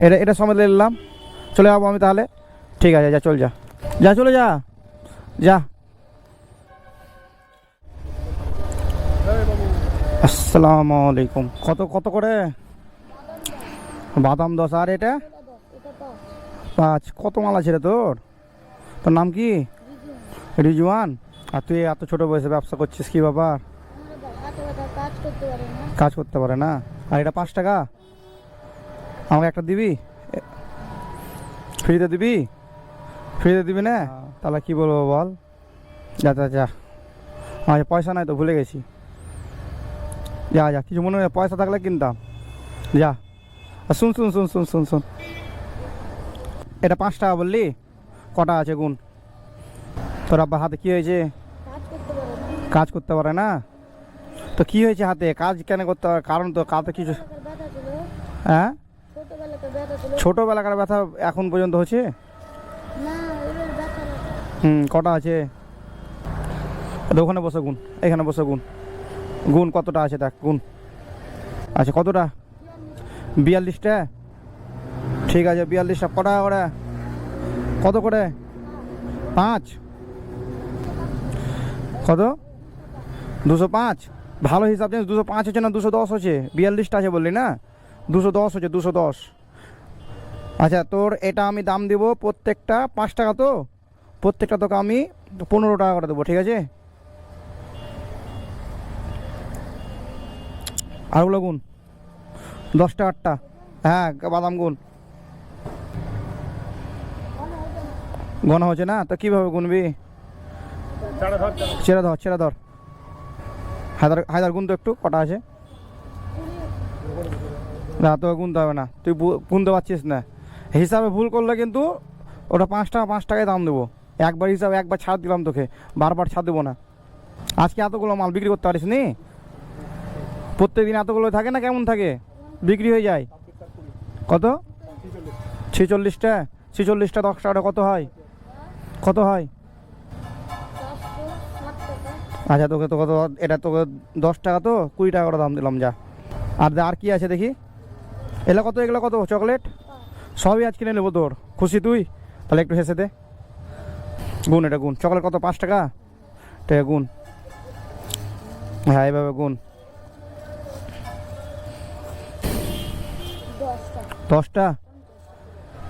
এটা এটা সমেত নিলাম, চলে যাবো আমি তাহলে। ঠিক আছে, যা চল, যা যা চলে যা যা। আসসালামু আলাইকুম। কত কত করে? বাদাম 10। আর এটা 5। কত মাল আছে রে তোর? তোর নাম কি? রিজওয়ান। আর তুই এত ছোট বয়সে ব্যবসা করছিস, কি ব্যাপার? কাজ করতে পারে না। আর এটা 5 টাকা, আমাকে একটা দিবি? ফ্রিতে দিবি? ফ্রিতে দিবি না? তাহলে কি বলবো বল? যা যা যা। আচ্ছা, পয়সা নাই তো, ভুলে গেছি। যা যা, কিছু মনে হয়, পয়সা থাকলে কিনতাম। যা। আর শুন শুন শুন শুন শুন শুন, এটা 5 টাকা বললি? কটা আছে গুণ? তোর আব্বা হাতে কি হয়েছে? কাজ করতে পারে না? তো কি হয়েছে হাতে? কাজ কেন করতে পারে? কারণ তো কাতে কিছু। হ্যাঁ, ছোটোবেলাকার ব্যথা এখন পর্যন্ত হচ্ছে? কটা আছে? ওখানে বসে গুণ, এখানে বসে গুণ। গুণ কতটা আছে দেখ, গুণ। আচ্ছা, কতটা? 42টা। ঠিক আছে, 42টা কটা করে? কত করে? 5। কত? 205। ভালো হিসাব জানিস? 205 হচ্ছে না 210 হচ্ছে? 42টা আছে বললি না? 210 হচ্ছে, 210। আচ্ছা, তোর এটা আমি দাম দেবো প্রত্যেকটা 5 টাকা, তো প্রত্যেকটা তোকে আমি 15 টাকা করে দেবো, ঠিক আছে? আরগুলো গুণ। 10টা 8টা। হ্যাঁ, বাদাম গুণ। গণা হচ্ছে না তো কীভাবে গুনবি? ছেড়ে ধর, ছেড়ে ধর। হায়দার, হায়দার গুনতে একটু, কটা আছে? না, তোকে গুনতে হবে না, তুই গুনতে পারছিস না। হিসাবে ভুল করলে কিন্তু ওটা 5 টাকা, 5 টাকায় দাম দেবো। একবার হিসাবে একবার ছাড় দিলাম তোকে, বারবার ছাড় দেবো না। আজকে এতগুলো মাল বিক্রি করতে পারিস নি? প্রত্যেক দিন এতগুলো থাকে না, কেমন থাকে? বিক্রি হয়ে যায়। কত? 46টা। 46টা 10 টাকা কত হয়? কত হয়? আচ্ছা, তোকে তো কত? এটা তোকে 10 টাকা, তো 20 টাকা করে দাম দিলাম, যা। আর কি আছে দেখি? এগুলো কত? এগুলো কত? চকলেট সবই আজ কিনে নেবো তোর, খুশি তুই? তাহলে একটু হেসে দে। গুণ, এটা গুণ। চকলেট কত? 5 টাকা। ঠিক আছে, গুণ। হ্যাঁ, এইভাবে গুণ। 10টা।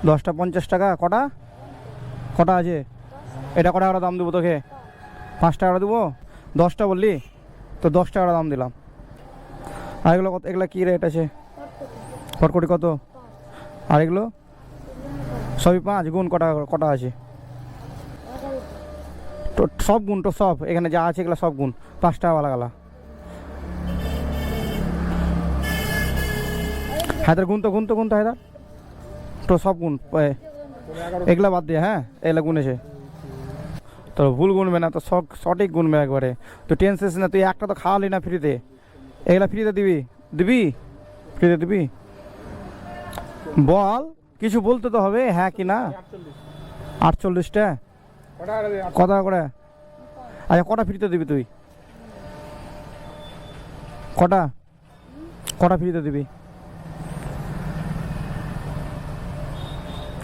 10টা 50 টাকা। কটা? কটা আছে? এটা কটা করে দাম দেবো তোকে? 5 টাকা করে দেবো। 10টা বললি তো 10 টাকা দাম দিলাম। আর এগুলো কত? এগুলো কী রেট আছে? ফটকটি কত? আর এগুলো সবই 5। গুণ কটা? কটা আছে? তো সব গুণ, তো সব এখানে যা আছে এগুলো সব গুণ। 5 টাকা গালা। হায়দার গুণ তো, গুণ তো, গুণ তো হায়দার, তো সব গুণ। এগুলা বাদ দিয়ে, হ্যাঁ, এগুলা গুনেছে। তোর ভুল গুনবে না তো, সঠিক গুনবে একবারে। তুই টেনশন না, তুই একটা তো খাওয়ালি না ফ্রিতে। এগুলা ফ্রিতে দিবি? দিবি? ফ্রিতে দিবি? বল, কিছু বলতে তো হবে, হ্যাঁ কি না। 48টা। কটা করে? আচ্ছা, কটা ফ্রিতে দিবি তুই? কটা? কটা ফ্রিতে দিবি?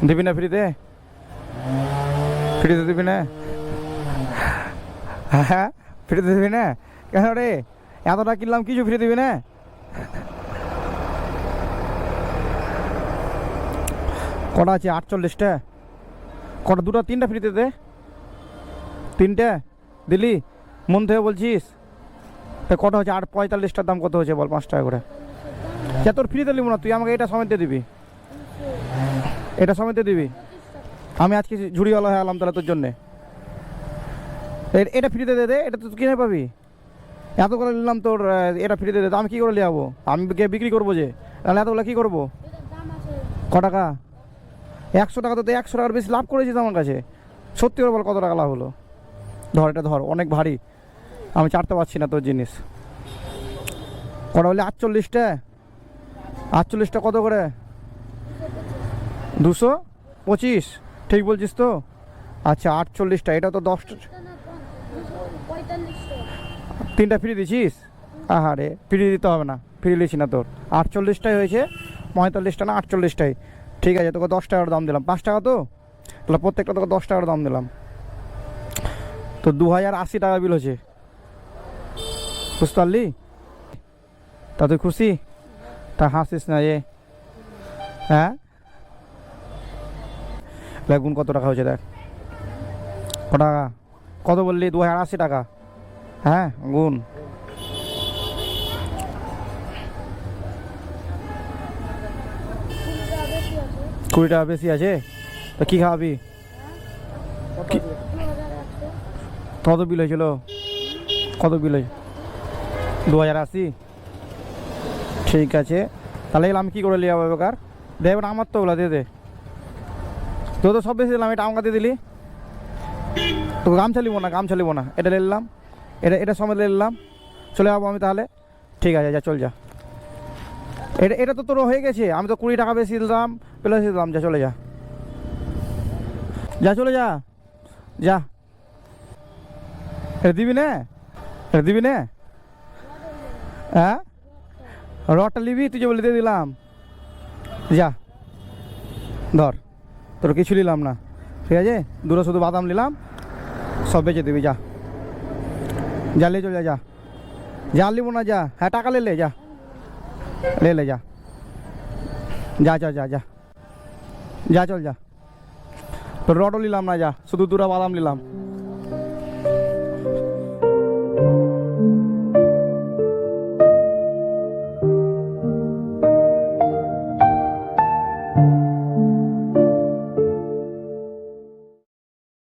দিবি না ফ্রিতে? ফ্রিতে দিবি না? হ্যাঁ, ফ্রিতে দিবি না? কেন রে, এতটা কিনলাম, কিছু ফ্রি দিবি না? কটা আছে? 48টা। কটা? 2টা 3টা ফ্রিতে দে। 3টে দিলি? মন থেকে বলছিস? তা কটা হচ্ছে? 45টার দাম কত হচ্ছে বল? 5 টাকা করে। সে তোর ফ্রিতে নিব না, তুই আমাকে এটা সমেত দিয়ে দিবি। এটা সমেত দিয়ে দিবি। আমি আজকে ঝুড়িওয়ালা হয়ে আলাম তাহলে তোর জন্যে। এটা ফ্রিতে দে দে, এটা তো কিনে পাবি। এত করে নিলাম তোর, এটা ফ্রিতে দে। আমি কী করে নিয়ে যাবো? আমি গিয়ে বিক্রি করবো যে, তাহলে এতগুলো কী করবো? ক টাকা? 100 টাকা। তো 100 টাকার বেশি লাভ করেছিস আমার কাছে। সত্যি করে বল, কত টাকা লাভ হলো? ধর, এটা ধর, অনেক ভারী, আমি চাটতে পারছি না তোর জিনিস। কটা বলে? 48টা। 48টা কত করে? 225। ঠিক বলছিস তো? আচ্ছা, 48টা। এটা তো 10। 3টা ফ্রি দিছিস? আহারে, ফ্রি দিতে হবে না, ফ্রি লিছি না তোর। 48টাই হয়েছে, 45টা না 48টাই। ঠিক আছে, তোকে 10 টাকার দাম দিলাম, 5 টাকা তো, তাহলে প্রত্যেকটা তোকে 10 টাকার দাম দিলাম। তো 2080 টাকা বিল হচ্ছে, বুঝতে পারলি? তা তুই খুশি? তা হাসিস না এ, বেগুন কত টাকা হয়েছে দেখ, ক টাকা, কত বললি? 2080 টাকা। হ্যাঁ গুণ, কুড়ি টাকা বেশি আছে। তো কী খাওয়াবি? কত বিল হয়েছিল? কত বিল হয়েছে? 2080। ঠিক আছে, তাহলে এগুলো আমি কী করে নিয়ে যাবো বেকার? দে এবার আমার তো ওগুলো দিয়ে দে, তো তো সব বেশি দিলাম, এটা আমাকে দিয়ে দিলি। তো গামছা নিবো না, গামছা নিবো না, এটা নিলাম, এটা সময় নিলাম, চলে যাবো আমি তাহলে। ঠিক আছে, যা চল যা, এটা তো তোর হয়ে গেছে, আমি তো 20 টাকা বেশি দিলাম, প্লাস দিলাম, যা চলে যা, যা চলে যা, যা। এটা দিবি না? এটা দিবি না? হ্যাঁ, রডটা নিবি, তুই যে বলে দিয়ে দিলাম, যা ধর, তোর কিছু নিলাম না, ঠিক আছে, দুটো শুধু বাদাম নিলাম, সব বেচে দিবি, যা যা, লে চল যা, যা যা, আর নিবো না, যা। হ্যাঁ টাকা লে যা, লে যা, যা চল যা, যা যা চল যা, তোর রডও নিলাম না, যা শুধু দুটো বাদাম নিলাম।